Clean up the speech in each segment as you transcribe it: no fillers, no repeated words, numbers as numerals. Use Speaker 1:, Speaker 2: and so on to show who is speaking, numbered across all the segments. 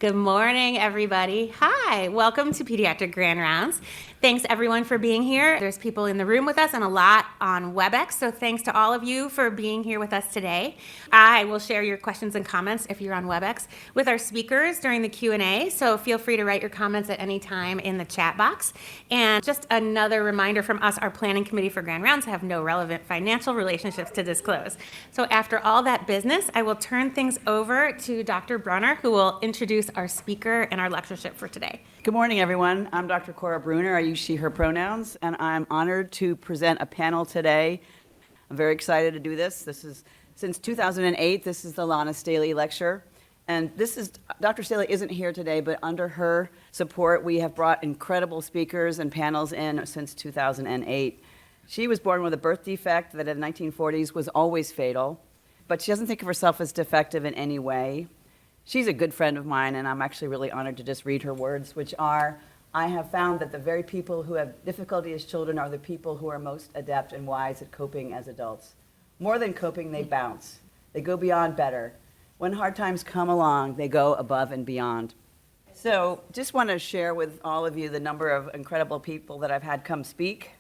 Speaker 1: Good morning, everybody. Hi, welcome to Pediatric Grand Rounds. Thanks, everyone, for being here. There's people in the room with us and a lot on WebEx, so thanks to all of you for being here with us today. I will share your questions and comments if you're on WebEx with our speakers during the Q&A, so feel free to write your comments at any time in the chat box. And just another reminder from us, our planning committee for Grand Rounds have no relevant financial relationships to disclose. So after all that business, I will turn things over to Dr. Brunner, who will introduce our speaker and our lectureship for today.
Speaker 2: Good morning, everyone. I'm Dr. Cora Bruner. I use she, her pronouns, and I'm honored to present a panel today. I'm very excited to do this. This is, since 2008, this is the Lana Staheli lecture. And this is, Dr. Staheli isn't here today, but under her support, we have brought incredible speakers and panels in since 2008. She was born with a birth defect that in the 1940s was always fatal, but she doesn't think of herself as defective in any way. She's a good friend of mine, and I'm actually really honored to just read her words, which are, I have found that the very people who have difficulty as children are the people who are most adept and wise at coping as adults. More than coping, they bounce. They go beyond better. When hard times come along, they go above and beyond. So just want to share with all of you the number of incredible people that I've had come speak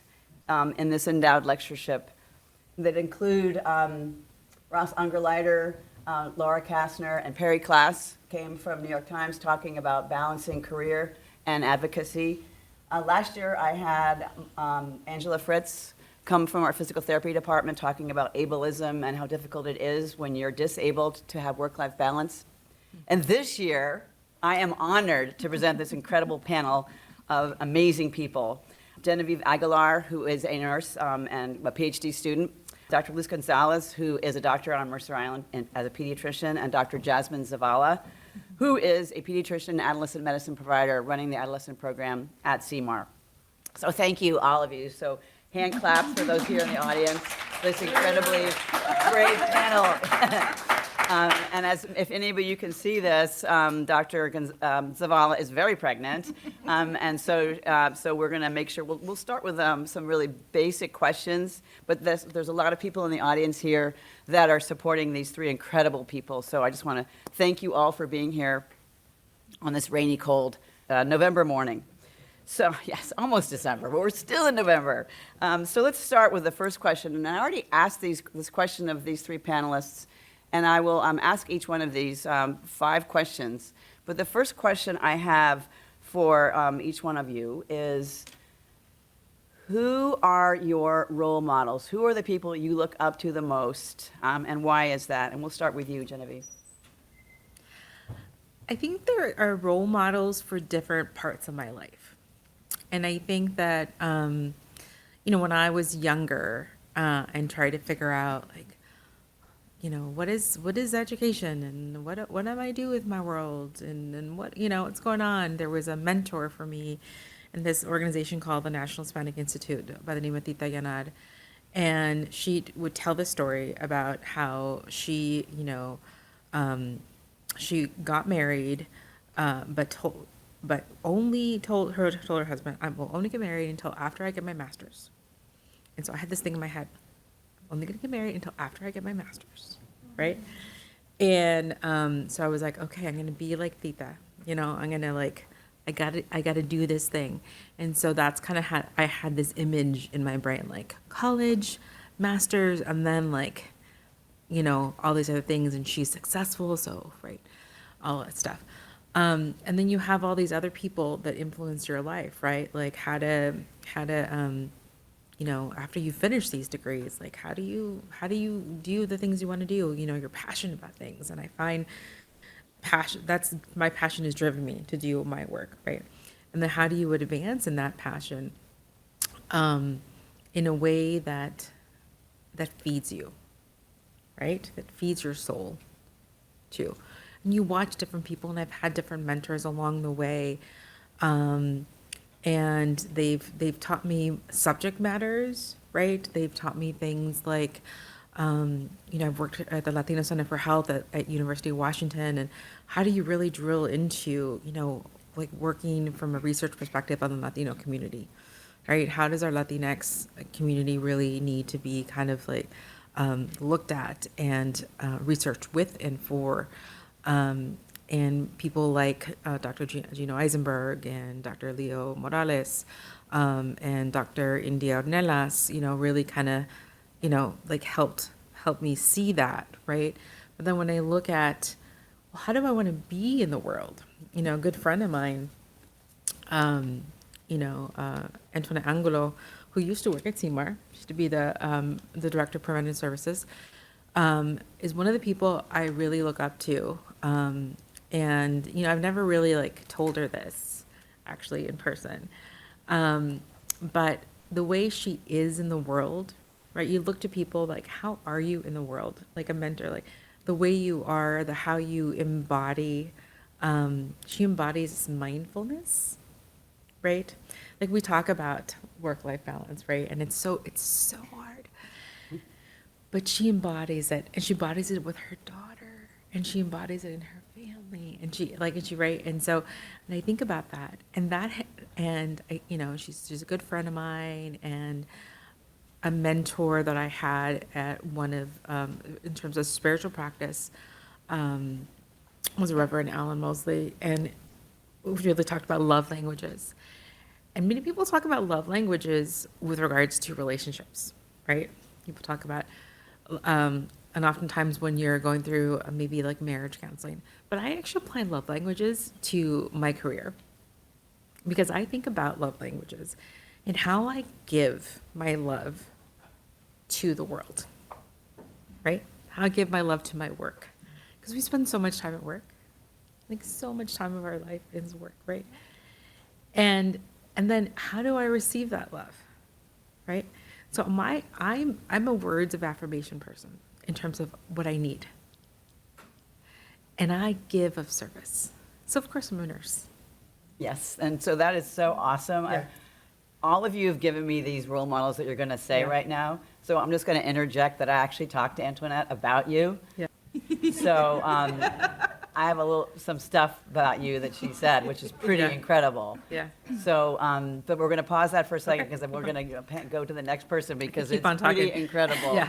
Speaker 2: in this endowed lectureship that include Ross Ungerleider, Laura Kastner, and Perry Klass came from New York Times talking about balancing career and advocacy. Last year I had Angela Fritz come from our physical therapy department talking about ableism and how difficult it is when you're disabled to have work-life balance. And this year I am honored to present this incredible panel of amazing people. Genevieve Aguilar, who is a nurse and a PhD student, Dr. Luz Gonzalez, who is a doctor on Mercer Island as a pediatrician, and Dr. Jasmine Zavala, who is a pediatrician and adolescent medicine provider running the adolescent program at CMAR. So thank you, all of you. So hand claps for those here in the audience, this incredibly great panel. And as if any of you can see this, Dr. Zavala is very pregnant, and so we're going to make sure we'll start with some really basic questions. But there's a lot of people in the audience here that are supporting these three incredible people. So I just want to thank you all for being here on this rainy, cold November morning. So yes, almost December, but we're still in November. So let's start with the first question. And I already asked this question of these three panelists. And I will ask each one of these 5 questions. But the first question I have for each one of you is, who are your role models? Who are the people you look up to the most? And why is that? And we'll start with you, Genevieve.
Speaker 3: I think there are role models for different parts of my life. And I think that, when I was younger and tried to figure out, like, what is education, and what am I do with my world, and what, what's going on. There was a mentor for me in this organization called the National Hispanic Institute by the name of Tita Yanar. And she would tell the story about how she, she got married, but only told her husband, I will only get married until after I get my master's. And so I had this thing in my head, only gonna get married until after I get my master's, right? And so I was like, okay, I'm gonna be like Tita, I'm gonna I gotta do this thing. And so that's kind of how I had this image in my brain, like college, master's, and then all these other things, and she's successful, so right, all that stuff. And then you have all these other people that influence your life, right? Like how to after you finish these degrees, like how do you do the things you want to do? You're passionate about things, and I find my passion has driven me to do my work, right? And then how do you advance in that passion in a way that feeds you, right? That feeds your soul too. And you watch different people, and I've had different mentors along the way. And they've taught me subject matters, right? They've taught me things like, I've worked at the Latino Center for Health at University of Washington, and how do you really drill into, working from a research perspective on the Latino community, right? How does our Latinx community really need to be kind of looked at and researched with and for And people like Dr. Gino Eisenberg and Dr. Leo Morales and Dr. India Ornelas, really kind of, like helped me see that, right? But then when I look at, well, how do I want to be in the world? A good friend of mine, Antoinette Angulo, who used to work at CMAR, used to be the director of preventive services, is one of the people I really look up to. And, I've never really like told her this actually in person. But the way she is in the world, right? You look to people like, how are you in the world? Like a mentor, like the way you are, how you embody. She embodies mindfulness, right? Like we talk about work-life balance, right? And it's so hard. But she embodies it, and she embodies it with her daughter, and she embodies it in her family, and she right. And so, and I think about that, and she's a good friend of mine, and a mentor that I had at one of, in terms of spiritual practice, was Reverend Alan Mosley, and we really talked about love languages. And many people talk about love languages with regards to relationships, right? People talk about, and oftentimes when you're going through maybe like marriage counseling, but I actually apply love languages to my career because I think about love languages and how I give my love to the world, right? How I give my love to my work. Because we spend so much time at work. Like so much time of our life is work, right? And then how do I receive that love, right? So I'm a words of affirmation person in terms of what I need. And I give of service. So of course I'm a nurse.
Speaker 2: Yes, and so that is so awesome.
Speaker 3: Yeah.
Speaker 2: All of you have given me these role models that you're going to say
Speaker 3: Yeah.
Speaker 2: right now. So I'm just going to interject that I actually talked to Antoinette about you.
Speaker 3: Yeah.
Speaker 2: So I have some stuff about you that she said, which is pretty
Speaker 3: Yeah.
Speaker 2: incredible.
Speaker 3: Yeah.
Speaker 2: So, but we're going to pause that for a second
Speaker 3: Okay.
Speaker 2: because then we're going to go to the next person because
Speaker 3: Keep
Speaker 2: it's
Speaker 3: on
Speaker 2: pretty
Speaker 3: talking.
Speaker 2: incredible
Speaker 3: Yeah.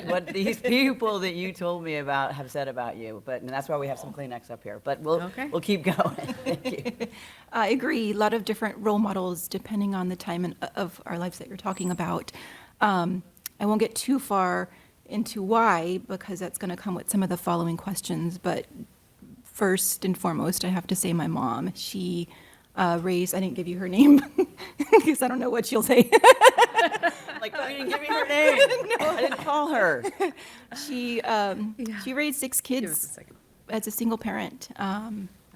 Speaker 2: what these people that you told me about have said about you. And that's why we have some Kleenex up here. But we'll keep going. Thank you.
Speaker 4: I agree. A lot of different role models depending on the time of our lives that you're talking about. I won't get too far into why because that's going to come with some of the following questions. But first and foremost, I have to say my mom. She raised, I didn't give you her name because I don't know what she'll say.
Speaker 2: Like, you didn't give me her name. No, I didn't call her.
Speaker 4: She raised 6
Speaker 3: Give us a
Speaker 4: kids
Speaker 3: second.
Speaker 4: as a single parent.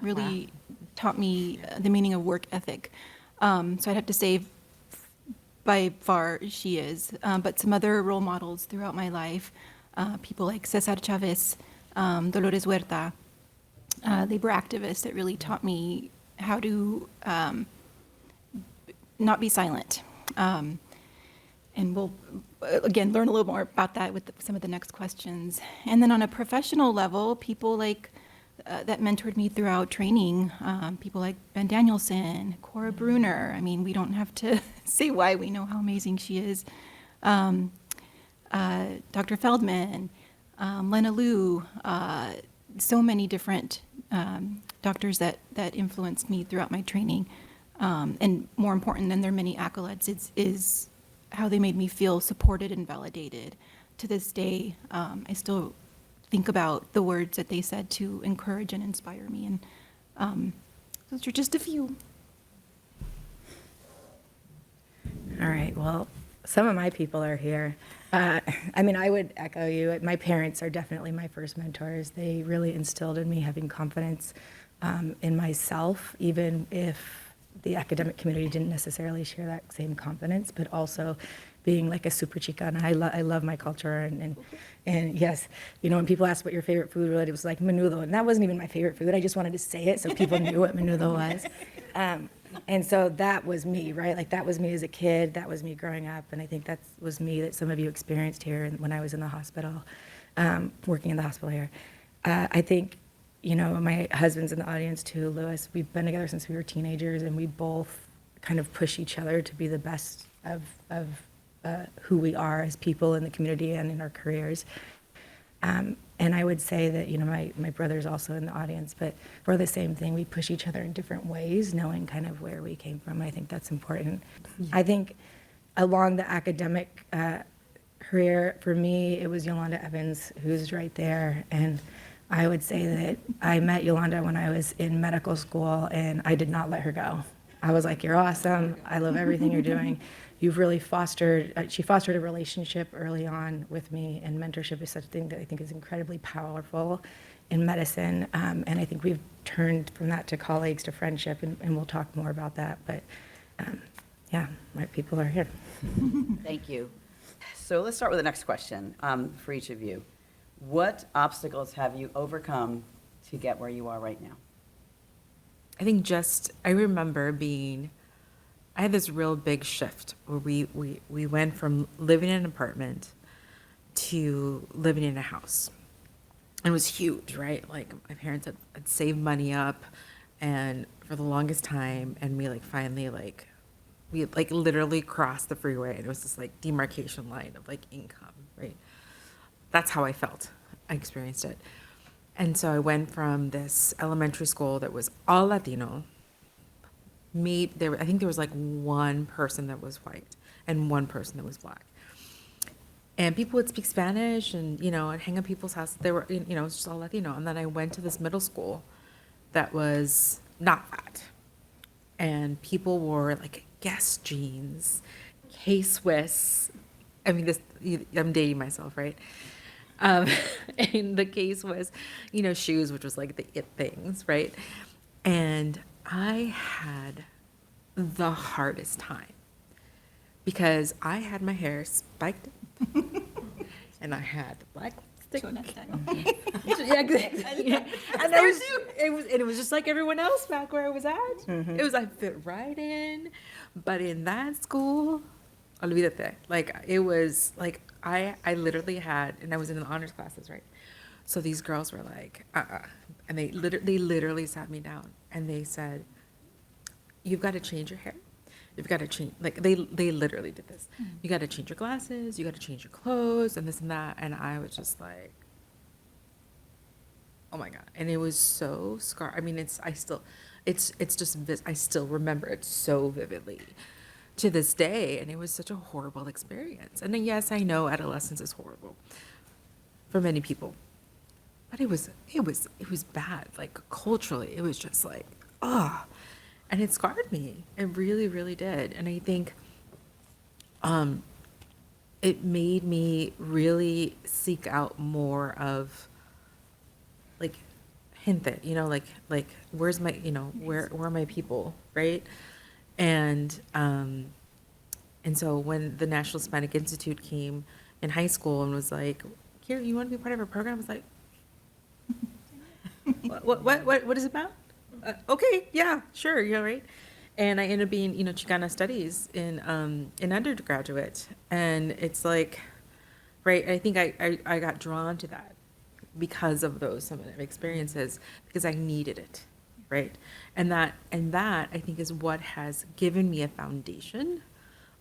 Speaker 4: Really taught me the meaning of work ethic. So I'd have to say by far she is. But some other role models throughout my life, people like Cesar Chavez, Dolores Huerta, labor activists that really taught me how to not be silent. And we'll, again, learn a little more about that with some of the next questions. And then on a professional level, people like that mentored me throughout training, people like Ben Danielson, Cora Bruner. I mean, we don't have to say why, we know how amazing she is. Dr. Feldman, Lana Liu, so many different doctors that influenced me throughout my training. And more important than their many accolades is how they made me feel supported and validated. To this day, I still think about the words that they said to encourage and inspire me. And those are just a few.
Speaker 5: All right, well, some of my people are here. I mean, I would echo you. My parents are definitely my first mentors. They really instilled in me having confidence in myself, even if the academic community didn't necessarily share that same confidence, but also being like a super chica. And I love my culture. And yes, when people ask what your favorite food was, it was like menudo. And that wasn't even my favorite food. I just wanted to say it so people knew what menudo was. And so that was me, right? Like that was me as a kid. That was me growing up. And I think that was me that some of you experienced here when I was in the hospital, working in the hospital here. I think, my husband's in the audience too, Louis. We've been together since we were teenagers, and we both kind of push each other to be the best of who we are as people in the community and in our careers. And I would say that, my brother's also in the audience, but for the same thing, we push each other in different ways, knowing kind of where we came from. I think that's important. I think along the academic career, for me, it was Yolanda Evans, who's right there. And I would say that I met Yolanda when I was in medical school, and I did not let her go. I was like, you're awesome. I love everything you're doing. You've really she fostered a relationship early on with me, and mentorship is such a thing that I think is incredibly powerful in medicine. And I think we've turned from that to colleagues to friendship, and we'll talk more about that. But yeah, my people are here.
Speaker 2: Thank you. So let's start with the next question for each of you. What obstacles have you overcome to get where you are right now?
Speaker 3: I think I remember I had this real big shift where we went from living in an apartment to living in a house. It was huge, right? Like my parents had saved money up, and for the longest time, and we finally we literally crossed the freeway, and it was this demarcation line of income, right? That's how I felt. I experienced it. And so I went from this elementary school that was all Latino. I think there was one person that was white and one person that was black. And people would speak Spanish, and I'd hang at people's houses. They were, it was just all Latino. And then I went to this middle school that was not that. And people wore Guess jeans, K-Swiss. I mean, I'm dating myself, right? And the case was, shoes, which was the it things, right? And I had the hardest time because I had my hair spiked and I had black lipstick. Yeah, exactly. Yeah. And it was just like everyone else back where I was at. Mm-hmm. I fit right in, but in that school, olvídate. It was I literally had, and I was in the honors classes, right? So these girls were and they literally sat me down and they said, "You've got to change your hair. You've got to change." They literally did this. Mm-hmm. "You got to change your glasses. You got to change your clothes, and this and that." And I was just like, "Oh my God!" And it was so scar. I mean, I still remember it so vividly to this day, and it was such a horrible experience. And then, yes, I know adolescence is horrible for many people, but it was bad. Culturally, it was just and it scarred me. It really, really did. And I think, it made me really seek out more of, gente, where's my, where are my people, right? And so when the National Hispanic Institute came in high school and was like, "Here, you want to be part of our program?" I was like, what is it about? Okay, yeah, sure, right? And I ended up being, Chicana Studies in undergraduate, and it's right. I think I got drawn to that because of some of the experiences, because I needed it. Right. And that I think is what has given me a foundation,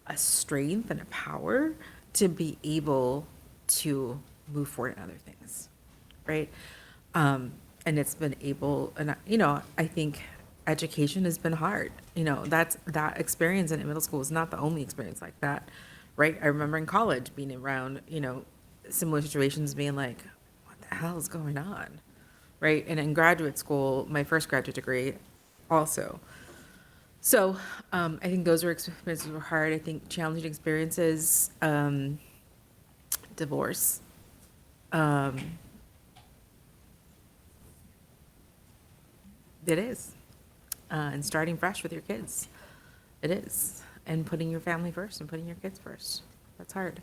Speaker 3: a strength and a power to be able to move forward in other things. Right. And it's been and I think education has been hard. That experience in middle school is not the only experience like that. Right. I remember in college being around, similar situations, being like, what the hell is going on? Right. And in graduate school, my first graduate degree also. So I think those experiences were hard. I think challenging experiences, divorce, it is. And starting fresh with your kids. It is. And putting your family first and putting your kids first. That's hard.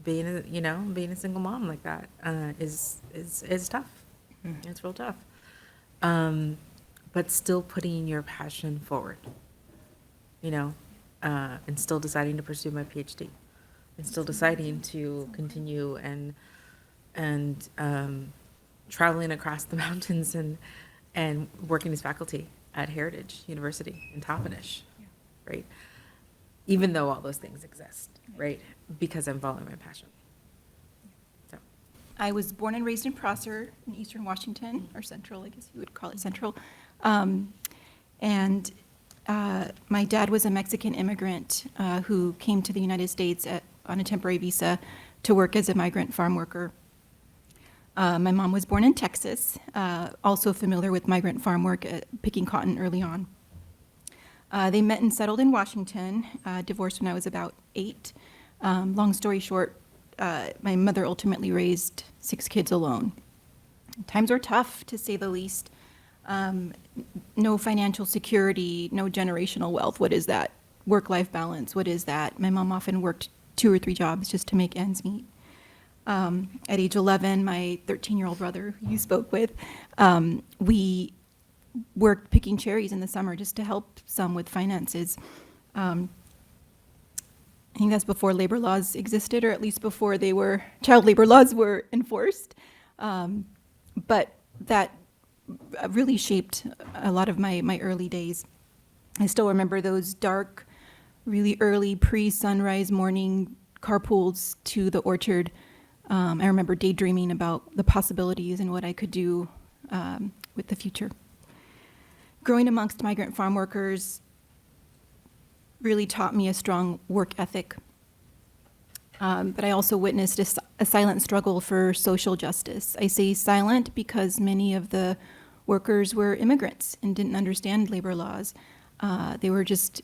Speaker 3: Being a single mom like that is tough. Mm-hmm. It's real tough. But still putting your passion forward, and still deciding to pursue my PhD, and still deciding to continue and traveling across the mountains and working as faculty at Heritage University in Toppenish, right? Even though all those things exist, right? Because I'm following my passion.
Speaker 4: I was born and raised in Prosser in eastern Washington, or central, I guess you would call it central. Um, and my dad was a Mexican immigrant who came to the United States on a temporary visa to work as a migrant farm worker. My mom was born in Texas, also familiar with migrant farm work, picking cotton early on. They met and settled in Washington, divorced when I was about 8. Long story short, my mother ultimately raised 6 kids alone. Times were tough, to say the least. No financial security, no generational wealth. What is that? Work-life balance, what is that? My mom often worked 2 or 3 jobs just to make ends meet. At age 11, my 13-year-old brother, who you spoke with, we worked picking cherries in the summer just to help some with finances. I think that's before labor laws existed, or at least before child labor laws were enforced. But that really shaped a lot of my early days. I still remember those dark, really early pre-sunrise morning carpools to the orchard. I remember daydreaming about the possibilities and what I could do with the future. Growing amongst migrant farm workers really taught me a strong work ethic. But I also witnessed a silent struggle for social justice. I say silent because many of the workers were immigrants and didn't understand labor laws. They were just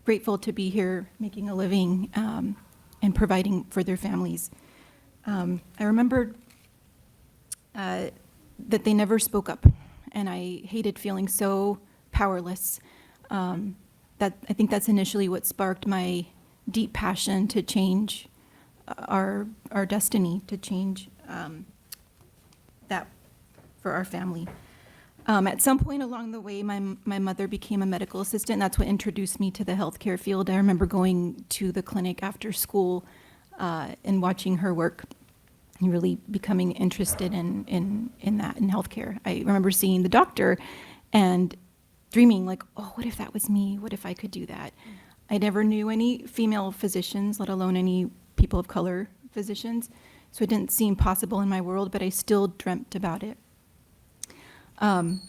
Speaker 4: grateful to be here making a living and providing for their families. I remember that they never spoke up, and I hated feeling so powerless. That I think that's initially what sparked my deep passion to change our destiny, to change that for our family. At some point along the way, my mother became a medical assistant. That's what introduced me to the healthcare field. I remember going to the clinic after school and watching her work and really becoming interested in that, in healthcare. I remember seeing the doctor and dreaming like, oh, what if that was me? What if I could do that? I never knew any female physicians, let alone any people of color physicians. So it didn't seem possible in my world, but I still dreamt about it. And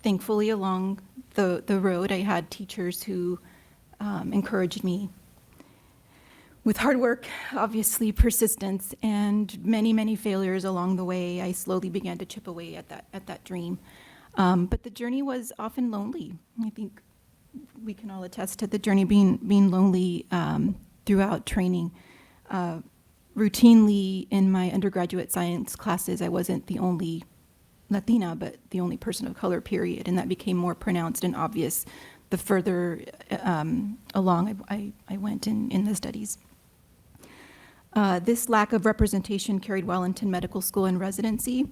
Speaker 4: thankfully along the road, I had teachers who encouraged me. With hard work, obviously persistence, and many, many failures along the way, I slowly began to chip away at that dream. But the journey was often lonely. I think we can all attest to the journey being lonely throughout training. Routinely in my undergraduate science classes, I wasn't the only Latina, but the only person of color, period. And that became more pronounced and obvious the further along I went in the studies. This lack of representation carried well into medical school and residency.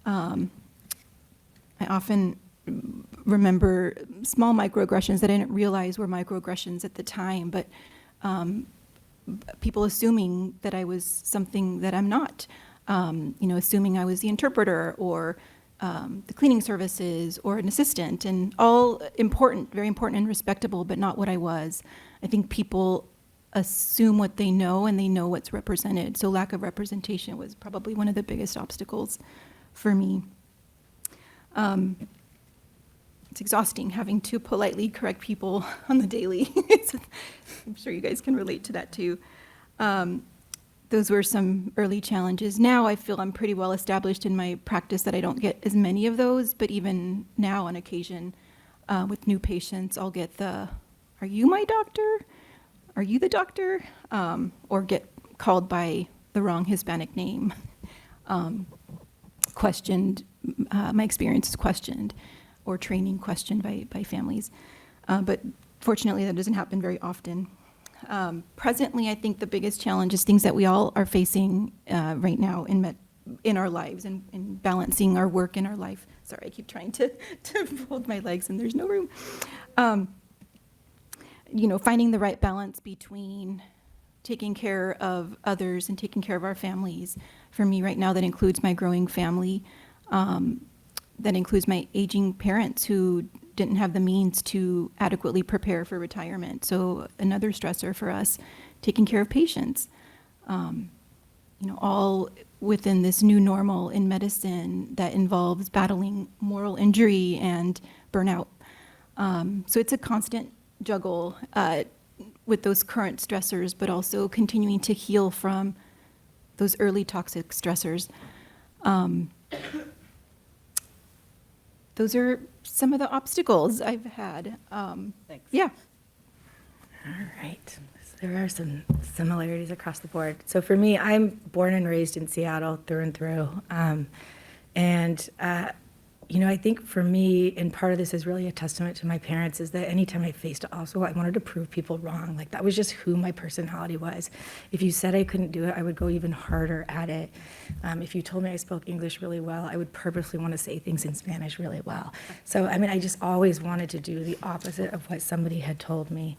Speaker 4: I often remember small microaggressions that I didn't realize were microaggressions at the time, but people assuming that I was something that I'm not, assuming I was the interpreter or the cleaning services or an assistant, and all important, very important and respectable, but not what I was. I think people assume what they know and they know what's represented. So lack of representation was probably one of the biggest obstacles for me. It's exhausting having to politely correct people on the daily. I'm sure you guys can relate to that too. Those were some early challenges. Now I feel I'm pretty well established in my practice that I don't get as many of those, but even now on occasion with new patients, I'll get are you my doctor? Are you the doctor? Or get called by the wrong Hispanic name. Questioned, my experience is questioned, or training questioned by families. But fortunately, that doesn't happen very often. Presently, I think the biggest challenge is things that we all are facing right now in our lives and in balancing our work and our life. Sorry, I keep trying to fold my legs and there's no room. Finding the right balance between taking care of others and taking care of our families. For me right now, that includes my growing family. That includes my aging parents who didn't have the means to adequately prepare for retirement. So another stressor for us, taking care of patients. all within this new normal in medicine that involves battling moral injury and burnout. So it's a constant juggle with those current stressors, but also continuing to heal from those early toxic stressors. Those are some of the obstacles I've had.
Speaker 2: Thanks.
Speaker 4: Yeah.
Speaker 5: All right. So there are some similarities across the board. So for me, I'm born and raised in Seattle through and through. I think for me, and part of this is really a testament to my parents, is that anytime I faced an obstacle, I wanted to prove people wrong. Like, that was just who my personality was. If you said I couldn't do it, I would go even harder at it. If you told me I spoke English really well, I would purposely want to say things in Spanish really well. So, I just always wanted to do the opposite of what somebody had told me.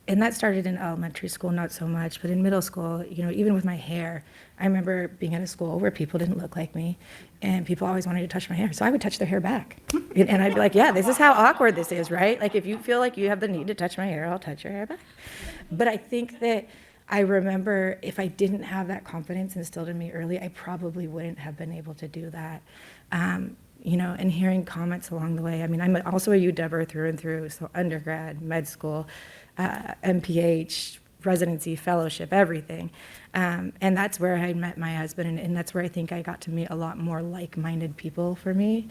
Speaker 5: And that started in elementary school, not so much, but in middle school, even with my hair, I remember being at a school where people didn't look like me, and people always wanted to touch my hair, so I would touch their hair back. And I'd be like, yeah, this is how awkward this is, right? Like, if you feel like you have the need to touch my hair, I'll touch your hair back. But I think that I remember if I didn't have that confidence instilled in me early, I probably wouldn't have been able to do that. And hearing comments along the way. I'm also a UW through and through, so undergrad, med school, MPH, residency, fellowship, everything. And that's where I met my husband, and that's where I think I got to meet a lot more like-minded people for me,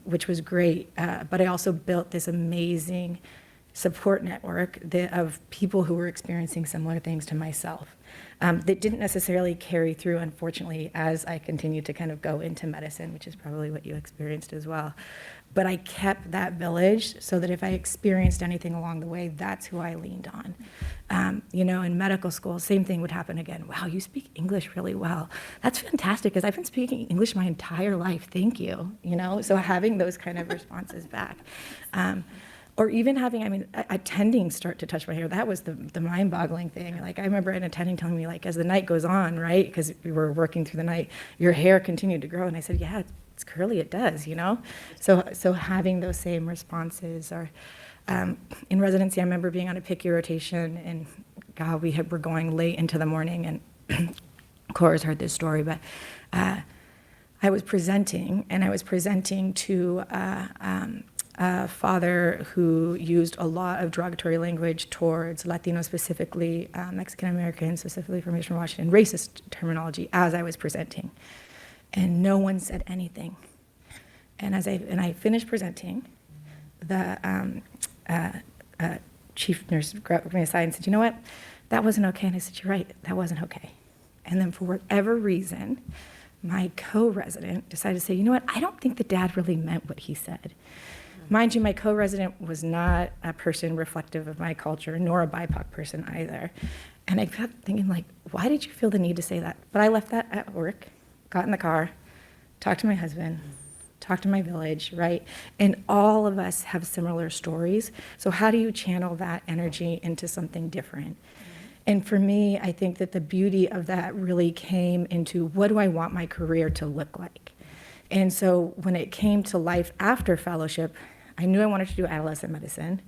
Speaker 5: which was great. But I also built this amazing support network of people who were experiencing similar things to myself. That didn't necessarily carry through, unfortunately, as I continued to kind of go into medicine, which is probably what you experienced as well. But I kept that village so that if I experienced anything along the way, that's who I leaned on. In medical school, same thing would happen again. Wow, you speak English really well. That's fantastic, because I've been speaking English my entire life. Thank you. So having those kind of responses back. Or even having, attending start to touch my hair. That was the mind-boggling thing. Like, I remember an attending telling me, like, as the night goes on, right, because we were working through the night, your hair continued to grow. And I said, yeah, it's curly, it does, So having those same responses. Or in residency, I remember being on a PICU rotation, and God, were going late into the morning, and Cora's heard this story, but I was presenting to a father who used a lot of derogatory language towards Latinos, specifically Mexican Americans, specifically from Eastern Washington, racist terminology as I was presenting. And no one said anything. And as I finished presenting, the chief nurse grabbed me aside and said, you know what, that wasn't okay. And I said, you're right, that wasn't okay. And then for whatever reason, my co-resident decided to say, you know what, I don't think the dad really meant what he said. Mind you, my co-resident was not a person reflective of my culture, nor a BIPOC person either. And I kept thinking, like, why did you feel the need to say that? But I left that at work, got in the car, talked to my husband, talked to my village, right? And all of us have similar stories. So how do you channel that energy into something different? And for me, I think that the beauty of that really came into, what do I want my career to look like? And so when it came to life after fellowship, I knew I wanted to do adolescent medicine.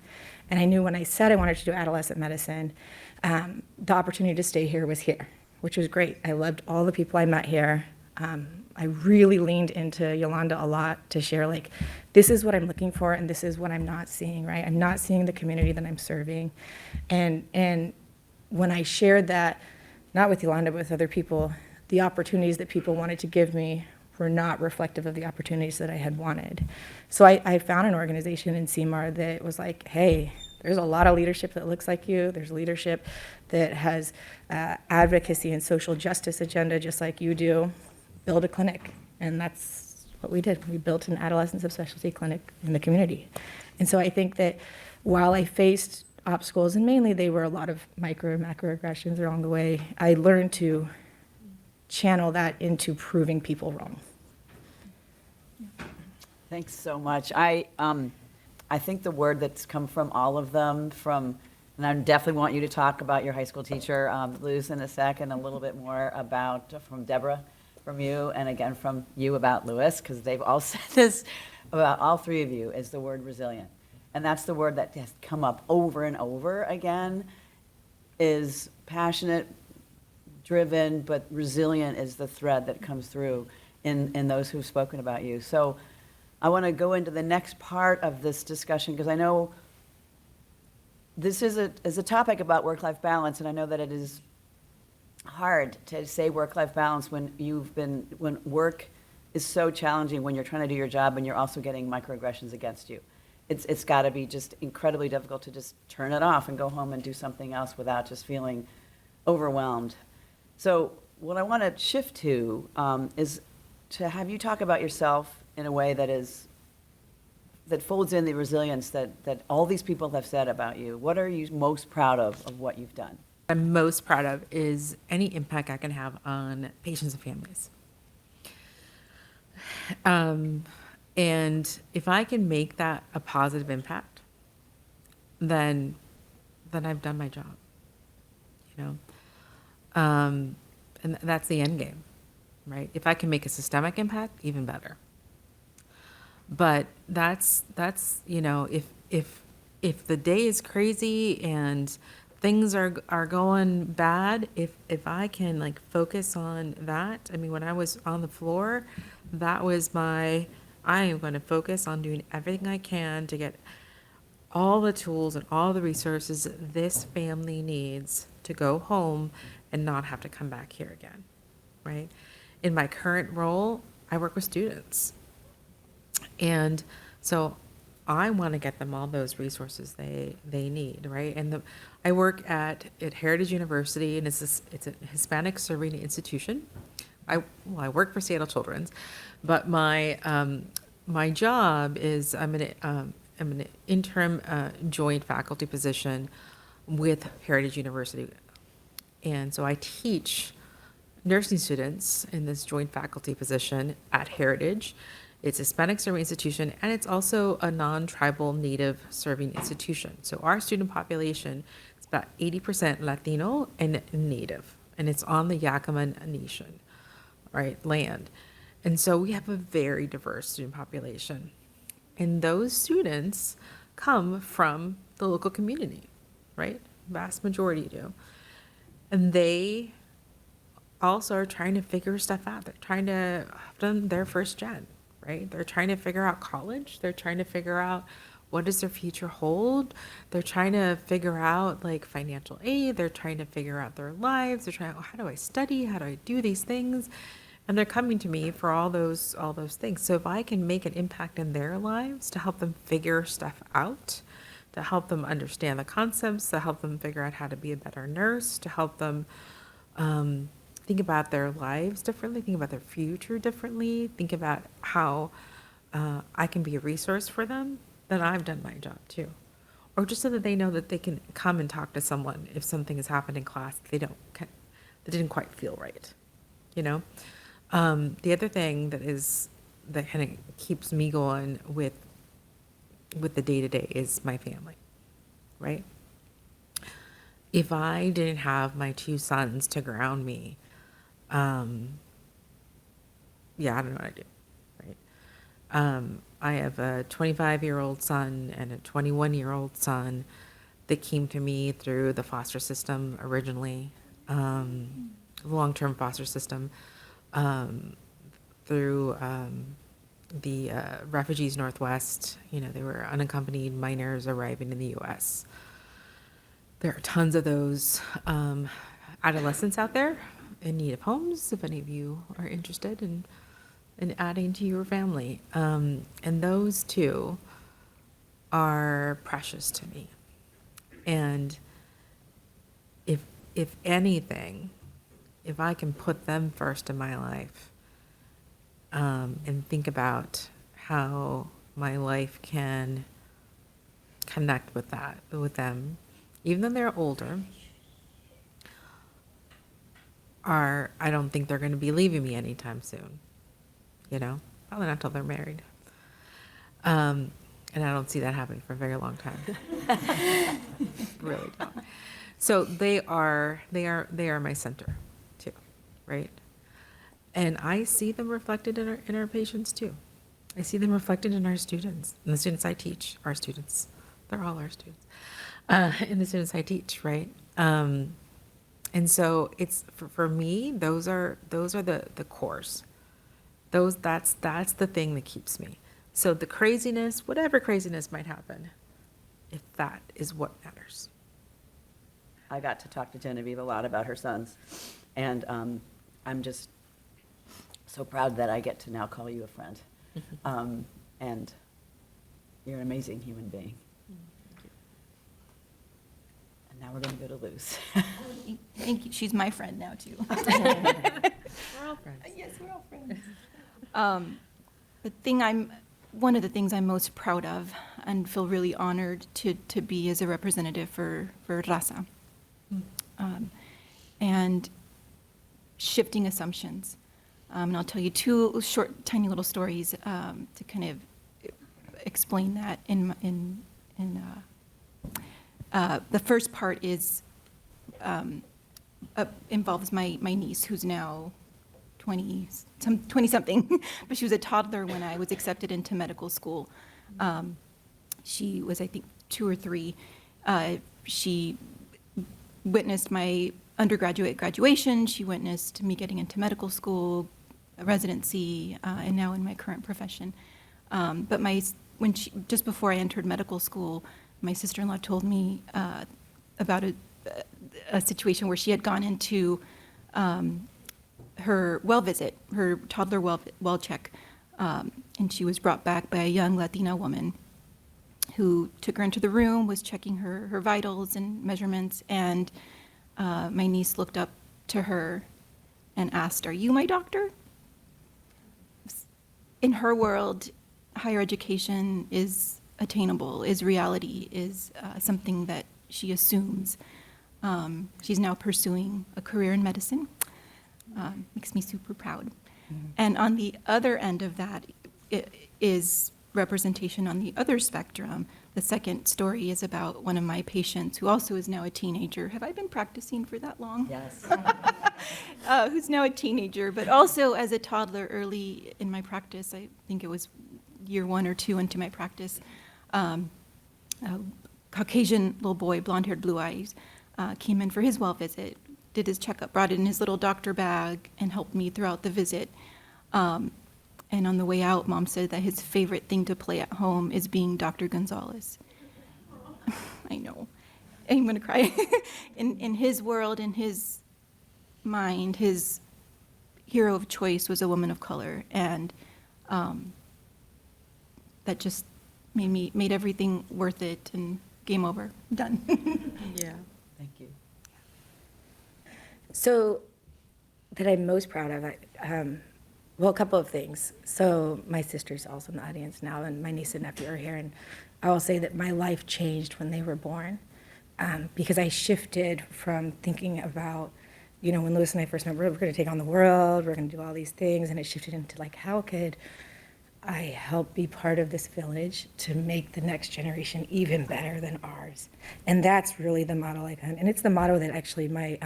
Speaker 5: And I knew when I said I wanted to do adolescent medicine, the opportunity to stay here was here, which was great. I loved all the people I met here. I really leaned into Yolanda a lot to share, like, this is what I'm looking for, and this is what I'm not seeing, right? I'm not seeing the community that I'm serving. And when I shared that, not with Yolanda, but with other people, the opportunities that people wanted to give me were not reflective of the opportunities that I had wanted. So I found an organization in CMAR that was like, hey, there's a lot of leadership that looks like you. There's leadership that has advocacy and social justice agenda just like you do. Build a clinic. And that's what we did. We built an adolescent subspecialty clinic in the community. And so I think that while I faced obstacles, and mainly they were a lot of micro and macroaggressions along the way, I learned to channel that into proving people wrong.
Speaker 2: Thanks so much. I think the word that's come from all of them, and I definitely want you to talk about your high school teacher, Luz, in a second, a little bit more about, from Deborah, from you, and again from you about Lewis, because they've all said this about all three of you, is the word resilient. And that's the word that has come up over and over again is passionate, driven, but resilient is the thread that comes through in those who've spoken about you. So I want to go into the next part of this discussion, because I know this is a topic about work-life balance, and I know that it is hard to say work-life balance when when work is so challenging, when you're trying to do your job and you're also getting microaggressions against you. It's got to be just incredibly difficult to just turn it off and go home and do something else without just feeling overwhelmed. So what I want to shift to is to have you talk about yourself in a way that folds in the resilience that all these people have said about you. What are you most proud of what you've done?
Speaker 3: I'm most proud of is any impact I can have on patients and families. And if I can make that a positive impact, then I've done my job, you know? And that's the end game, right? If I can make a systemic impact, even better. But that's, you know, if the day is crazy and things are going bad, if I can like focus on that, I mean, when I was on the floor, that was I am going to focus on doing everything I can to get all the tools and all the resources this family needs to go home and not have to come back here again, right? In my current role, I work with students. And so I want to get them all those resources they need, right? And I work at Heritage University, and it's a Hispanic serving institution. I work for Seattle Children's, but my job is I'm an interim joint faculty position with Heritage University, and so I teach nursing students in this joint faculty position at Heritage. It's a Hispanic serving institution, and it's also a non-tribal Native serving institution. So our student population is about 80% Latino and Native, and it's on the Yakama Nation, right, land. And so we have a very diverse student population. And those students come from the local community, right? Vast majority do. And they also are trying to figure stuff out. They're trying to have done their first gen, right? They're trying to figure out college. They're trying to figure out what does their future hold. They're trying to figure out like financial aid. They're trying to figure out their lives. They're trying, how do I study? How do I do these things? And they're coming to me for all those things. So if I can make an impact in their lives to help them figure stuff out, to help them understand the concepts, to help them figure out how to be a better nurse, to help them think about their lives differently, think about their future differently, think about how I can be a resource for them, then I've done my job too. Or just so that they know that they can come and talk to someone if something has happened in class that didn't quite feel right, you know? The other thing that kind of keeps me going with the day-to-day is my family, right? If I didn't have my two sons to ground me, I don't know what I'd do, right? I have a 25-year-old son and a 21-year-old son that came to me through the foster system originally, long-term foster system, through the Refugees Northwest. You know, they were unaccompanied minors arriving in the U.S. There are tons of those adolescents out there in need of homes, if any of you are interested in adding to your family. And those two are precious to me. And if anything, if I can put them first in my life, and think about how my life can connect with them, even though they're older, I don't think they're going to be leaving me anytime soon, you know, probably not until they're married. And I don't see that happening for a very long time. Really don't. So they are my center too, right? And I see them reflected in our patients too. I see them reflected in our students, and the students I teach, our students. They're all our students. In the students I teach, right? And so it's for me, those are the cores. That's the thing that keeps me. So the craziness, whatever craziness might happen, if that is what matters.
Speaker 2: I got to talk to Genevieve a lot about her sons, and I'm just so proud that I get to now call you a friend. And you're an amazing human being. And now we're going to go to Luz.
Speaker 4: Thank you. She's my friend now, too.
Speaker 3: We're all friends.
Speaker 4: Yes, we're all friends. One of the things I'm most proud of and feel really honored to be as a representative for Raza. And shifting assumptions. And I'll tell you two short, tiny little stories to kind of explain that. The first part is involves my niece, who's now 20-something, but she was a toddler when I was accepted into medical school. She was, I think, 2 or 3. She witnessed my undergraduate graduation. She witnessed me getting into medical school, residency, and now in my current profession. But just before I entered medical school, my sister-in-law told me about a situation where she had gone into her well visit, her toddler well check, and she was brought back by a young Latina woman who took her into the room, was checking her vitals and measurements, and my niece looked up to her and asked, "Are you my doctor?" In her world, higher education is attainable, is reality, is something that she assumes. She's now pursuing a career in medicine. Makes me super proud. And on the other end of that is representation on the other spectrum. The second story is about one of my patients who also is now a teenager. Have I been practicing for that long?
Speaker 2: Yes.
Speaker 4: Who's now a teenager, but also as a toddler early in my practice. I think it was year 1 or 2 into my practice. A Caucasian little boy, blonde-haired, blue eyes, came in for his well visit, did his checkup, brought in his little doctor bag, and helped me throughout the visit. And on the way out, Mom said that his favorite thing to play at home is being Dr. Gonzalez. I know. I'm going to cry. In his world, in his mind, his hero of choice was a woman of color. And that just made everything worth it, and game over. Done.
Speaker 3: Yeah.
Speaker 2: Thank you.
Speaker 5: So, that I'm most proud of, well, a couple of things. So, my sister's also in the audience now, and my niece and nephew are here, and I will say that my life changed when they were born, because I shifted from thinking about, when Lewis and I first met, we're going to take on the world, we're going to do all these things, and it shifted into like, how could I help be part of this village to make the next generation even better than ours? And that's really the model I found. And it's the motto that actually my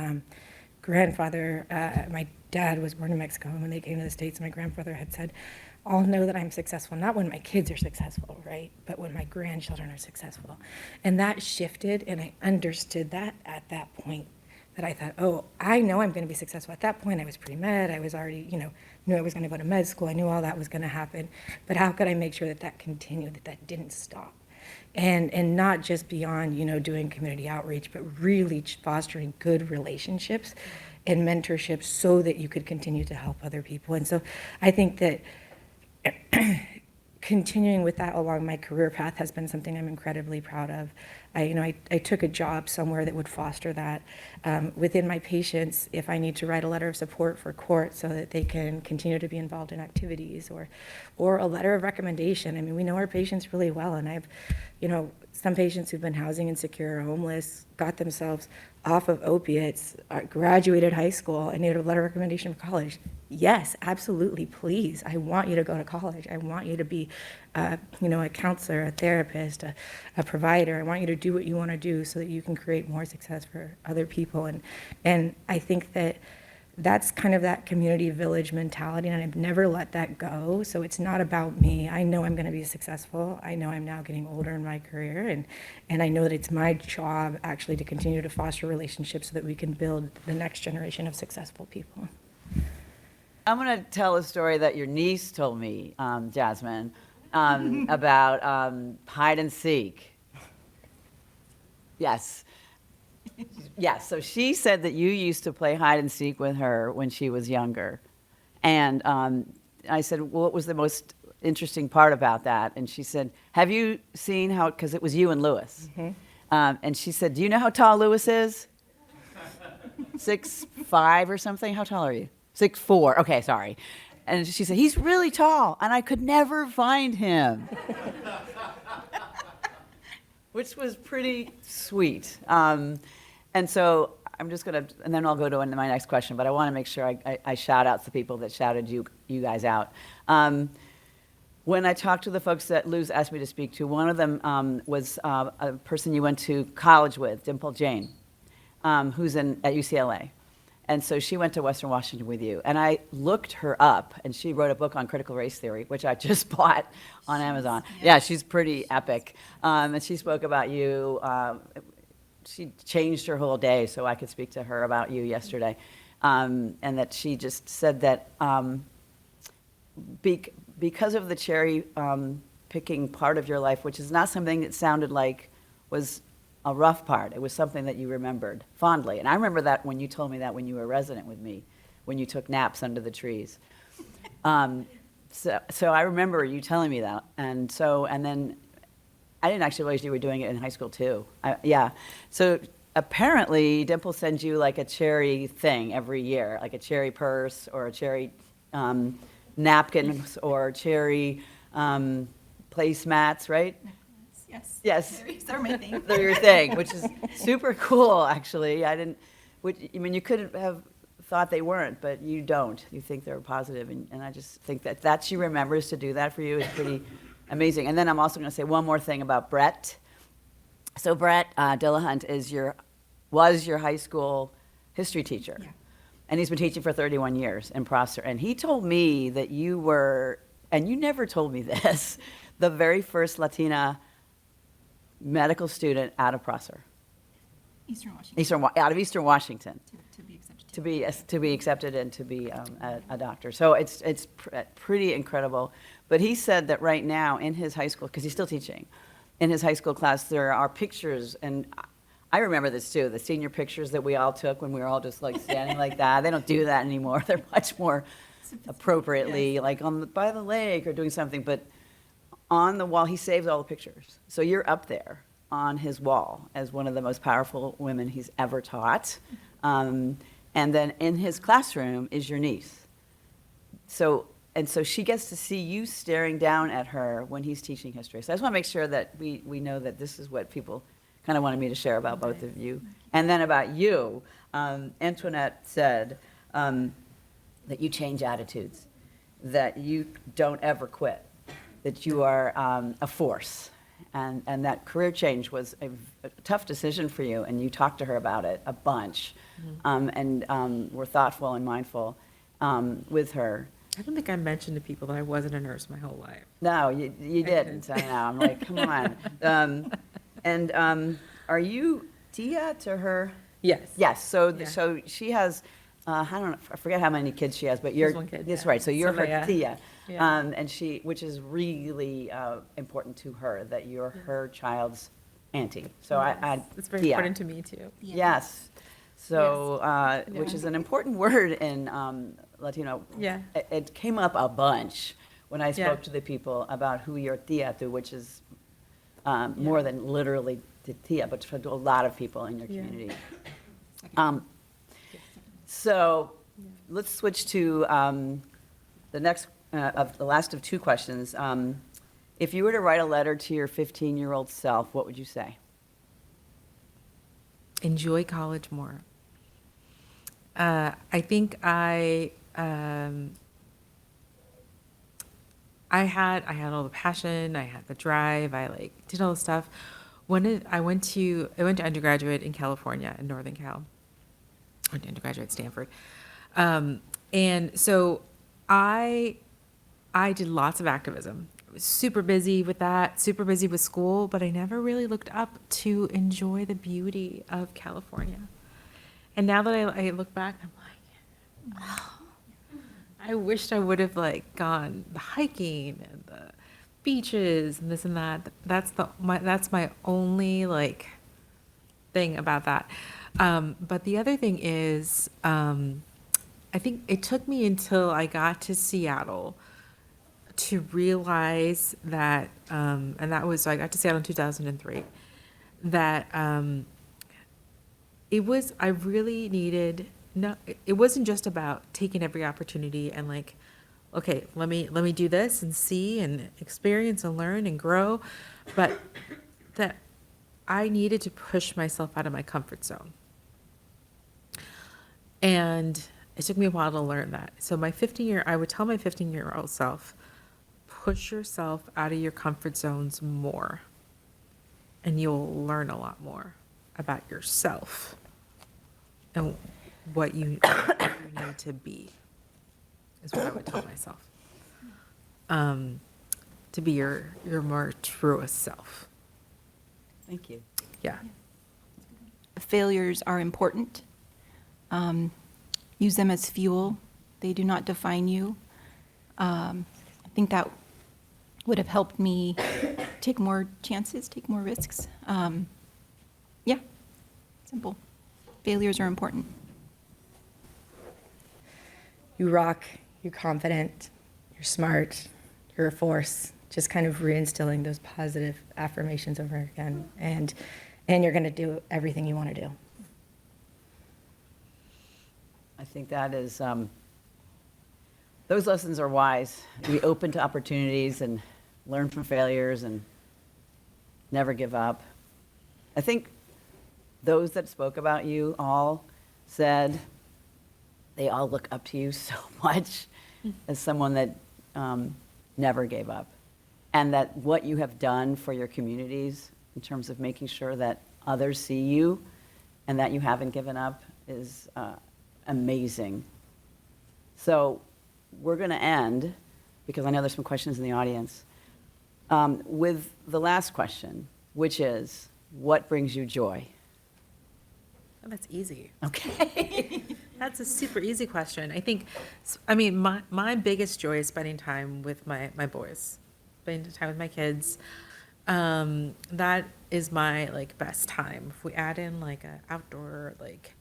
Speaker 5: grandfather, my dad was born in Mexico, and when they came to the States, my grandfather had said, I'll know that I'm successful, not when my kids are successful, right? But when my grandchildren are successful. And that shifted, and I understood that at that point, that I thought, oh, I know I'm going to be successful. At that point, I was pre-med. I was already, knew I was going to go to med school. I knew all that was going to happen. But how could I make sure that that continued, that didn't stop? And not just beyond, doing community outreach, but really fostering good relationships and mentorship so that you could continue to help other people. And so I think that continuing with that along my career path has been something I'm incredibly proud of. I took a job somewhere that would foster that. Within my patients, if I need to write a letter of support for court so that they can continue to be involved in activities, or a letter of recommendation. I mean, we know our patients really well, and I've, some patients who've been housing insecure or homeless, got themselves off of opiates, graduated high school, and needed a letter of recommendation for college. Yes, absolutely, please. I want you to go to college. I want you to be, a counselor, a therapist, a provider. I want you to do what you want to do so that you can create more success for other people. And I think that that's kind of that community village mentality, and I've never let that go. So it's not about me. I know I'm going to be successful. I know I'm now getting older in my career, and I know that it's my job actually to continue to foster relationships so that we can build the next generation of successful people.
Speaker 2: I'm going to tell a story that your niece told me, Jasmine, about hide and seek. Yes. Yes, so she said that you used to play hide and seek with her when she was younger. And I said, well, what was the most interesting part about that? And she said, have you seen how, because it was you and Lewis. And she said, do you know how tall Lewis is? 6'5" or something? How tall are you? 6'4". Okay, sorry. And she said, he's really tall, and I could never find him. Which was pretty sweet. And so I'm just going to, and then I'll go to my next question, but I want to make sure I shout out the people that shouted you guys out. When I talked to the folks that Luz asked me to speak to, one of them was a person you went to college with, Dimple Jane, who's at UCLA. And so she went to Western Washington with you. And I looked her up, and she wrote a book on critical race theory, which I just bought on Amazon. Yeah, she's pretty epic. And she spoke about you. She changed her whole day so I could speak to her about you yesterday. And that she just said that because of the cherry picking part of your life, which is not something that sounded like was a rough part. It was something that you remembered fondly. And I remember that when you told me that when you were a resident with me, when you took naps under the trees. So I remember you telling me that. And then I didn't actually realize you were doing it in high school too. Yeah. So apparently Dimple sends you like a cherry thing every year, like a cherry purse or a cherry napkins or cherry placemats, right?
Speaker 4: Yes.
Speaker 2: Yes.
Speaker 4: Cherries are my thing.
Speaker 2: They're your thing, which is super cool, actually. You could have thought they weren't, but you don't. You think they're positive, and I just think that she remembers to do that for you is pretty amazing. And then I'm also going to say one more thing about Brett. So Brett Dillahunt was your high school history teacher,
Speaker 4: Yeah.
Speaker 2: and he's been teaching for 31 years in Prosser. And he told me that you were, and you never told me this, the very first Latina medical student out of Prosser.
Speaker 4: Eastern Washington.
Speaker 2: Out of Eastern Washington.
Speaker 4: To be accepted.
Speaker 2: To be accepted and to be a doctor. So it's pretty incredible. But he said that right now in his high school, because he's still teaching, in his high school class there are pictures, and I remember this too, the senior pictures that we all took when we were all just like standing like that. They don't do that anymore. They're much more appropriately like by the lake or doing something. But on the wall, he saves all the pictures. So you're up there on his wall as one of the most powerful women he's ever taught. And then in his classroom is your niece. So she gets to see you staring down at her when he's teaching history. So I just want to make sure that we know that this is what people kind of wanted me to share about both of you. And then about you, Antoinette said that you change attitudes, that you don't ever quit, that you are a force, and that career change was a tough decision for you, and you talked to her about it a bunch, and were thoughtful and mindful with her.
Speaker 3: I don't think I mentioned to people that I wasn't a nurse my whole life.
Speaker 2: No, you didn't. I know. I'm like, come on. Are you Tia to her?
Speaker 3: Yes.
Speaker 2: Yes. So
Speaker 3: Yeah.
Speaker 2: so she has. I don't know. I forget how many kids she has, but you're.
Speaker 3: one kid,
Speaker 2: That's
Speaker 3: yeah.
Speaker 2: right. So you're her
Speaker 3: Soraya.
Speaker 2: Tia.
Speaker 3: Yeah.
Speaker 2: And which is really important to her, that you're her child's auntie. So
Speaker 3: It's very
Speaker 2: Tia.
Speaker 3: important to me too.
Speaker 2: Yes. So, which is an important word in Latino.
Speaker 3: Yeah.
Speaker 2: It came up a bunch when I spoke
Speaker 3: Yeah.
Speaker 2: to the people about who your tia to, which is more than literally the tia, but to a lot of people in your
Speaker 3: Yeah.
Speaker 2: community. So let's switch to the next, of the last of two questions. If you were to write a letter to your 15-year-old self, what would you say?
Speaker 3: Enjoy college more. I think I had all the passion, I had the drive, I did all the stuff. I went to undergraduate in California, in Northern Cal. I went to undergraduate at Stanford. And so I did lots of activism. I was super busy with that, super busy with school, but I never really looked up to enjoy the beauty of California. And now that I look back, I'm like, oh, I wished I would have like gone the hiking and the beaches and this and that. That's my only like thing about that. But the other thing is, I think it took me until I got to Seattle to realize that, and that was, so I got to Seattle in 2003, that I really needed, no, it wasn't just about taking every opportunity and like, okay, let me do this and see and experience and learn and grow, but that I needed to push myself out of my comfort zone. And it took me a while to learn that. So I would tell my 15-year-old self, push yourself out of your comfort zones more, and you'll learn a lot more about yourself and what you need to be, is what I would tell myself. To be your more truest self.
Speaker 2: Thank you.
Speaker 3: Yeah.
Speaker 4: Failures are important. Use them as fuel. They do not define you. I think that would have helped me take more chances, take more risks. Yeah, simple. Failures are important.
Speaker 5: You rock, you're confident, you're smart, you're a force. Just kind of reinstilling those positive affirmations over again. And you're going to do everything you want to do.
Speaker 2: I think that is, those lessons are wise. Be open to opportunities and learn from failures and never give up. I think those that spoke about you all said they all look up to you so much as someone that never gave up. And that what you have done for your communities in terms of making sure that others see you and that you haven't given up is amazing. So we're going to end, because I know there's some questions in the audience, with the last question, which is, what brings you joy?
Speaker 3: Oh, that's easy.
Speaker 2: Okay.
Speaker 3: That's a super easy question. I mean, my biggest joy is spending time with my boys, spending time with my kids. That is my like best time. If we add in like a outdoor like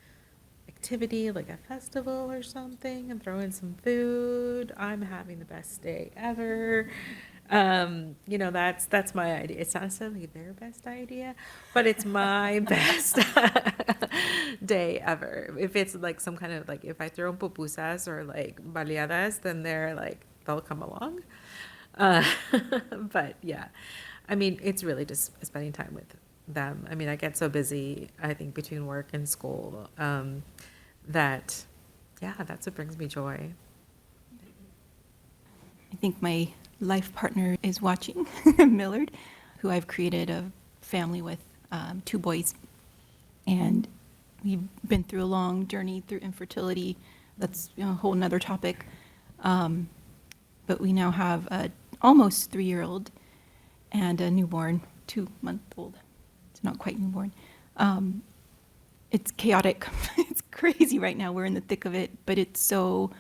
Speaker 3: activity, like a festival or something, and throw in some food, I'm having the best day ever. That's my idea. It's not necessarily their best idea, but it's my best day ever. If it's like some kind of like, if I throw in pupusas or like baleadas, then they'll come along. But yeah, I mean, it's really just spending time with them. I mean, I get so busy, I think, between work and school, that's what brings me joy.
Speaker 4: I think my life partner is watching, Millard, who I've created a family with, 2 boys. And we've been through a long journey through infertility. That's a whole nother topic. But we now have a almost 3-year-old and a newborn, 2-month-old. It's not quite newborn. It's chaotic. It's crazy right now. We're in the thick of it, but it's so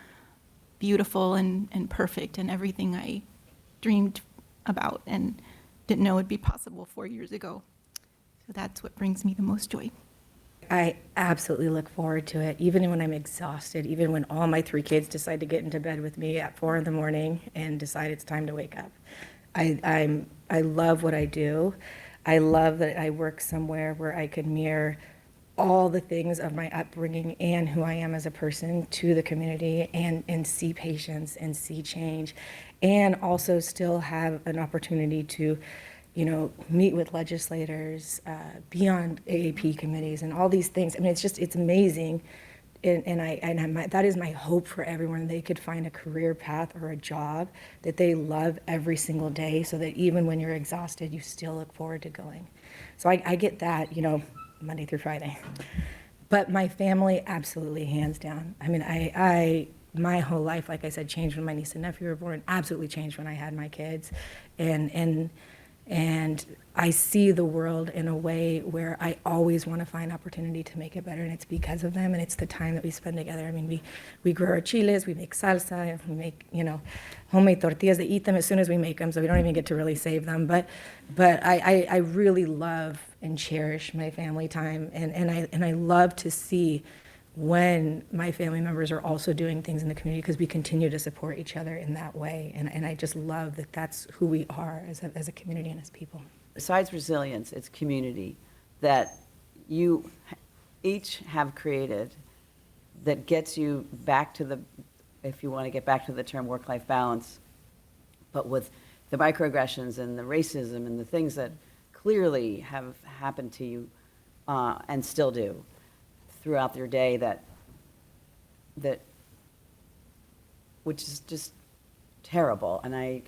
Speaker 4: beautiful and perfect and everything I dreamed about and didn't know would be possible 4 years ago. So that's what brings me the most joy.
Speaker 5: I absolutely look forward to it, even when I'm exhausted, even when all my 3 kids decide to get into bed with me at 4 a.m. and decide it's time to wake up. I love what I do. I love that I work somewhere where I could mirror all the things of my upbringing and who I am as a person to the community and see patients and see change, and also still have an opportunity to, meet with legislators, be on AAP committees and all these things. I mean, it's amazing. That is my hope for everyone. They could find a career path or a job that they love every single day, so that even when you're exhausted, you still look forward to going. So I get that, Monday through Friday. But my family, absolutely, hands down. I mean, my whole life, like I said, changed when my niece and nephew were born, absolutely changed when I had my kids. And I see the world in a way where I always want to find opportunity to make it better, and it's because of them, and it's the time that we spend together. I mean, we grow our chiles, we make salsa, we make, homemade tortillas. They eat them as soon as we make them, so we don't even get to really save them. But I really love and cherish my family time, and I love to see when my family members are also doing things in the community, because we continue to support each other in that way. And I just love that that's who we are as a community and as people.
Speaker 2: Besides resilience, it's community that you each have created that gets you back to the, if you want to get back to the term work-life balance, but with the microaggressions and the racism and the things that clearly have happened to you and still do throughout your day, that which is just terrible, and I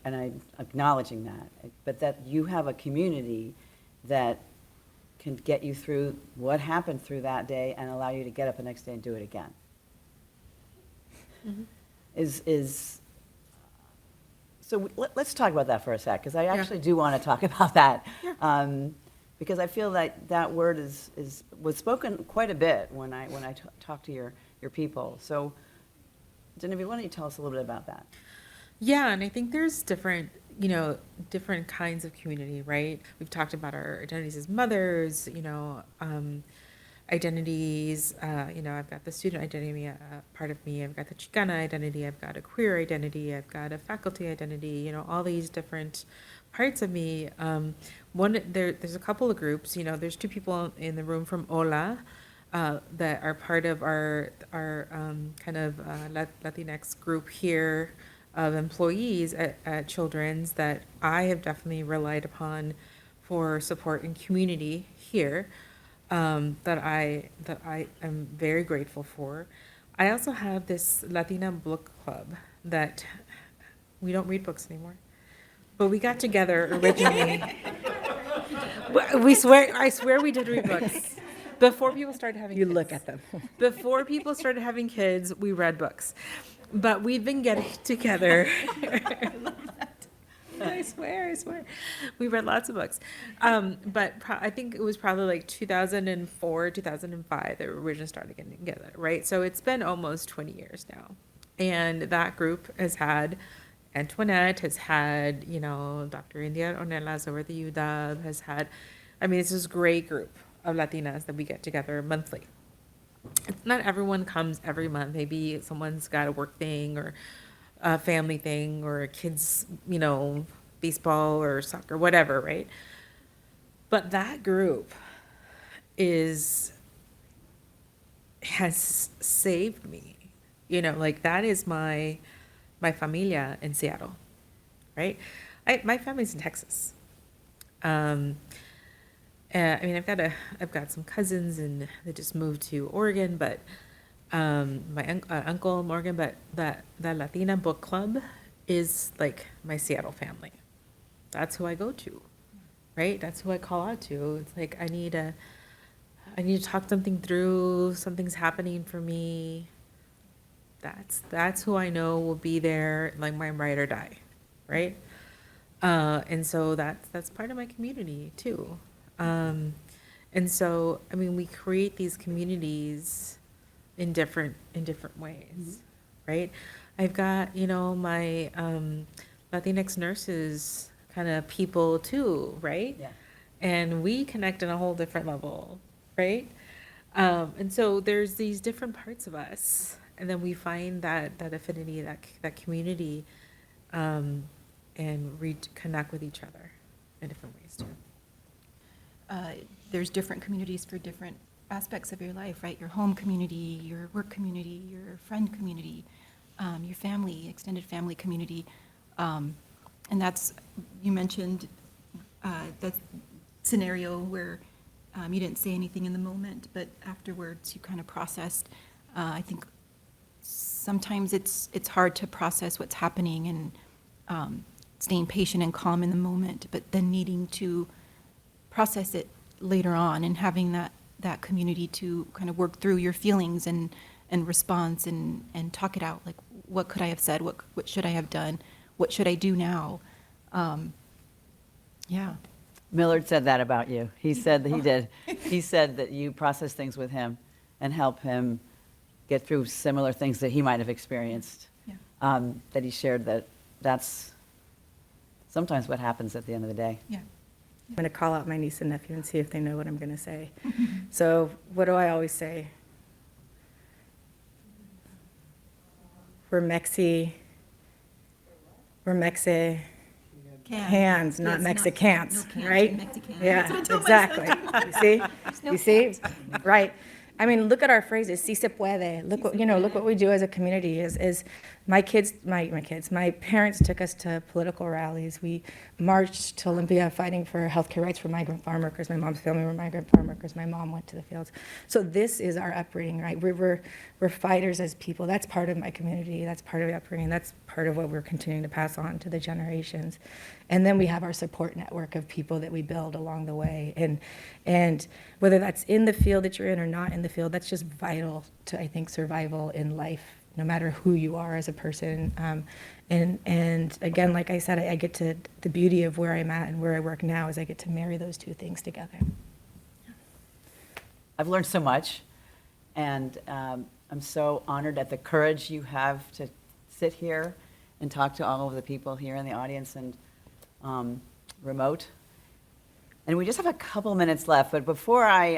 Speaker 2: acknowledging that, but that you have a community that can get you through what happened through that day and allow you to get up the next day and do it again. Is so let's talk about that for a sec, because I actually do want to talk about that. Because I feel that that word was spoken quite a bit when I talked to your people. So, Genevieve, why don't you tell us a little bit about that?
Speaker 3: Yeah, and I think there's different kinds of community, right? We've talked about our identities as mothers, identities, I've got the student identity part of me, I've got the Chicana identity, I've got a queer identity, I've got a faculty identity, all these different parts of me. There's a couple of groups, there's two people in the room from Hola that are part of our kind of Latinx group here of employees at Children's that I have definitely relied upon for support and community here, that I am very grateful for. I also have this Latina book club that we don't read books anymore, but we got together originally. I swear we did read books. Before people started having
Speaker 5: You
Speaker 3: kids.
Speaker 5: look at them.
Speaker 3: Before people started having kids, we read books. But we've been getting together. I swear. We read lots of books. But I think it was probably like 2004, 2005 that we originally started getting together, right? So it's been almost 20 years now. And that group has had, Antoinette has had, Dr. India Ornelas over the UW has had, it's this great group of Latinas that we get together monthly. Not everyone comes every month. Maybe someone's got a work thing or a family thing or a kid's, baseball or soccer, whatever, right? But that group has saved me. That is my familia in Seattle, right? My family's in Texas. I've got some cousins and they just moved to Oregon, but my uncle in Oregon, but that Latina book club is like my Seattle family. That's who I go to, right? That's who I call out to. It's like I need to talk something through. Something's happening for me. That's who I know will be there, like my ride or die, right? And so that's part of my community too. And so, we create these communities in different ways, right? I've got, my Latinx nurses kind of people too, right?
Speaker 2: Yeah.
Speaker 3: And we connect on a whole different level, right? And so there's these different parts of us, and then we find that affinity, that community, and reconnect with each other in different ways too.
Speaker 4: There's different communities for different aspects of your life, right? Your home community, your work community, your friend community, your family, extended family community. And that's, you mentioned that scenario where you didn't say anything in the moment, but afterwards you kind of processed. I think sometimes it's hard to process what's happening and staying patient and calm in the moment, but then needing to process it later on and having that that community to kind of work through your feelings and response and talk it out. Like, what could I have said? What should I have done? What should I do now? Yeah.
Speaker 2: Millard said that about you. He said that he did. He said that you process things with him and help him get through similar things that he might have experienced.
Speaker 4: Yeah.
Speaker 2: That he shared that that's sometimes what happens at the end of the day.
Speaker 4: Yeah.
Speaker 5: I'm going to call out my niece and nephew and see if they know what I'm going to say. So what do I always say? We're Mexi. We're Mexi. Cans, not
Speaker 4: Yes,
Speaker 5: Mexicans,
Speaker 4: no cans,
Speaker 5: right?
Speaker 4: Mexicans.
Speaker 5: Yeah,
Speaker 4: That's what I told
Speaker 5: exactly. You see? Right. I mean, look at our phrases, si se puede. Look what, look what we do as a community is my parents took us to political rallies. We marched to Olympia fighting for healthcare rights for migrant farm workers. My mom's family were migrant farm workers. My mom went to the fields. So this is our upbringing, right? We're fighters as people. That's part of my community. That's part of the upbringing. That's part of what we're continuing to pass on to the generations. And then we have our support network of people that we build along the way. And whether that's in the field that you're in or not in the field, that's just vital to, I think, survival in life, no matter who you are as a person. And again, like I said, I get to, the beauty of where I'm at and where I work now is I get to marry those two things together.
Speaker 2: I've learned so much, and I'm so honored at the courage you have to sit here and talk to all of the people here in the audience and remote. And we just have a couple minutes left, but before I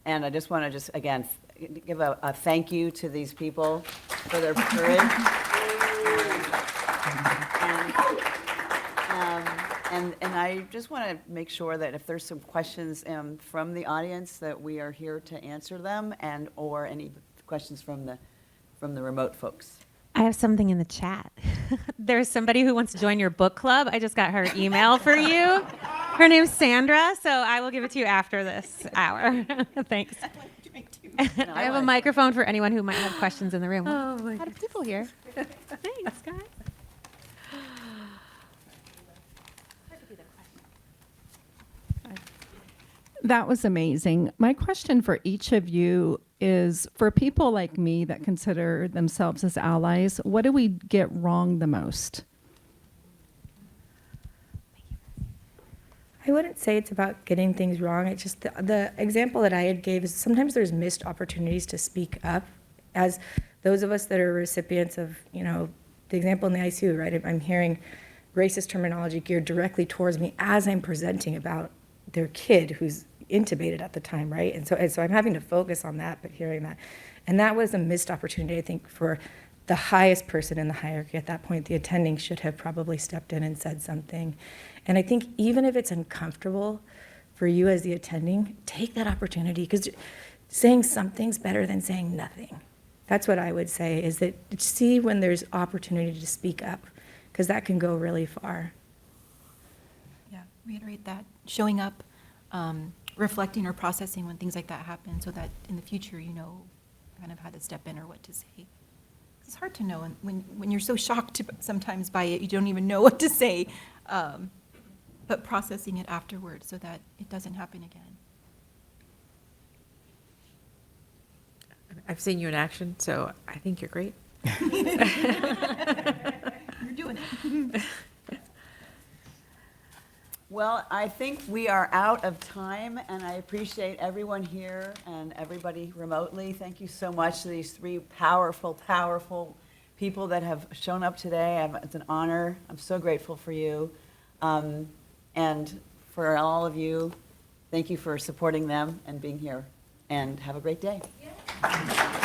Speaker 2: end, I just want to again give a thank you to these people for their courage. And I just want to make sure that if there's some questions from the audience, that we are here to answer them, and or any questions from the remote folks.
Speaker 1: I have something in the chat. There's somebody who wants to join your book club. I just got her email for you. Her name's Sandra, so I will give it to you after this hour. Thanks. I have a microphone for anyone who might have questions in the room.
Speaker 3: Oh, my
Speaker 1: A lot of people here. Thanks, guys.
Speaker 6: That was amazing. My question for each of you is, for people like me that consider themselves as allies, what do we get wrong the most?
Speaker 5: I wouldn't say it's about getting things wrong. It's just the example that I had gave is sometimes there's missed opportunities to speak up. As those of us that are recipients of, the example in the ICU, right? I'm hearing racist terminology geared directly towards me as I'm presenting about their kid who's intubated at the time, right? And so I'm having to focus on that, but hearing that. And that was a missed opportunity, I think, for the highest person in the hierarchy at that point. The attending should have probably stepped in and said something. And I think even if it's uncomfortable for you as the attending, take that opportunity, because saying something's better than saying nothing. That's what I would say, is that see when there's opportunity to speak up, because that can go really far.
Speaker 4: Yeah, reiterate that. Showing up, reflecting or processing when things like that happen, so that in the future you know kind of how to step in or what to say. It's hard to know when you're so shocked sometimes by it, you don't even know what to say, but processing it afterwards so that it doesn't happen again.
Speaker 3: I've seen you in action, so I think you're great.
Speaker 4: You're doing it.
Speaker 2: Well, I think we are out of time, and I appreciate everyone here and everybody remotely. Thank you so much to these three powerful, powerful people that have shown up today. It's an honor. I'm so grateful for you. And for all of you, thank you for supporting them and being here. And have a great day. Yeah.